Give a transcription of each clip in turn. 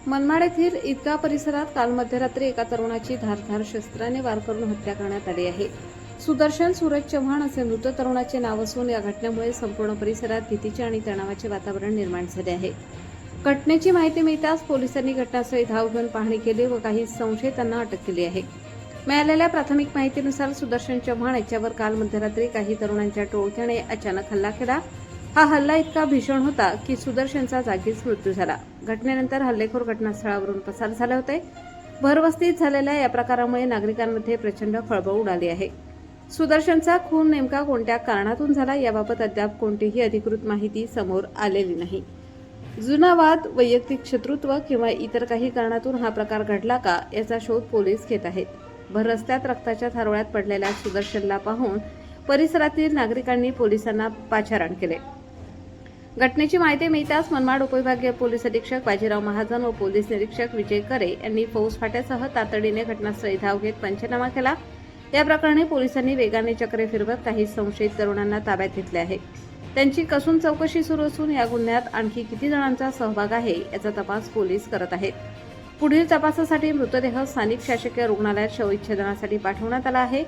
मनमाड येथील ईदगाह परिसरात काल मध्यरात्री एका तरुणाची धारदार शस्त्राने वार करून हत्या करण्यात आली आहे. सुदर्शन सूरज चव्हाण असे मृत तरुणाचे नाव असून या घटनेमुळे संपूर्ण परिसरात भीतीचे आणि तणावाचे वातावरण निर्माण झाले आहे. घटनेची माहिती मिळताच पोलिसांनी घटनास्थळी धाव घेऊन पाहणी केली व काही संशयितांना अटक केली आहे. मिळालेल्या प्राथमिक माहितीनुसार सुदर्शन चव्हाण याच्यावर काल मध्यरात्री काही तरुणांच्या टोळक्याने अचानक हल्ला केला. हा हल्ला इतका भीषण होता की सुदर्शनचा जागीच मृत्यू झाला. घटनेनंतर हल्लेखोर घटनास्थळावरून पसार झाले होते. भरवस्तीत झालेल्या या प्रकारामुळे नागरिकांमध्ये प्रचंड खळबळ उडाली आहे. सुदर्शनचा खून नेमका कोणत्या कारणातून झाला याबाबत अद्याप कोणतीही अधिकृत माहिती समोर आलेली नाही. जुना वाद, वैयक्तिक शत्रुत्व किंवा इतर काही कारणातून हा प्रकार घडला का याचा शोध पोलीस घेत आहेत. भर रस्त्यात रक्ताच्या थारोळ्यात पडलेल्या सुदर्शनला पाहून परिसरातील नागरिकांनी पोलिसांना पाचारण केले. घटनेची माहिती मिळताच मनमाड उपविभागीय पोलीस अधीक्षक बाजीराव महाजन व पोलीस निरीक्षक विजय करे यांनी फौज फाट्यासह तातडीने घटनास्थळी धाव घेत पंचनामा केला. या प्रकरणी पोलिसांनी वेगाने चक्रे फिरवत काही संशयित तरुणांना ताब्यात घेतले आहे. त्यांची कसून चौकशी सुरू असून या गुन्ह्यात आणखी किती जणांचा सहभाग आहे याचा तपास पोलीस करत आहेत. पुढील तपासासाठी मृतदेह स्थानिक शासकीय रुग्णालयात शवविच्छेदनासाठी पाठवण्यात आला आहे.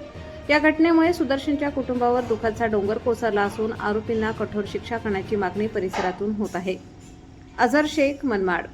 या घटनेमुळे सुदर्शनच्या कुटुंबावर दुःखाचा डोंगर कोसळला असून आरोपींना कठोर शिक्षा करण्याची मागणी परिसरातून होत आहे. अझर शेख, मनमाड.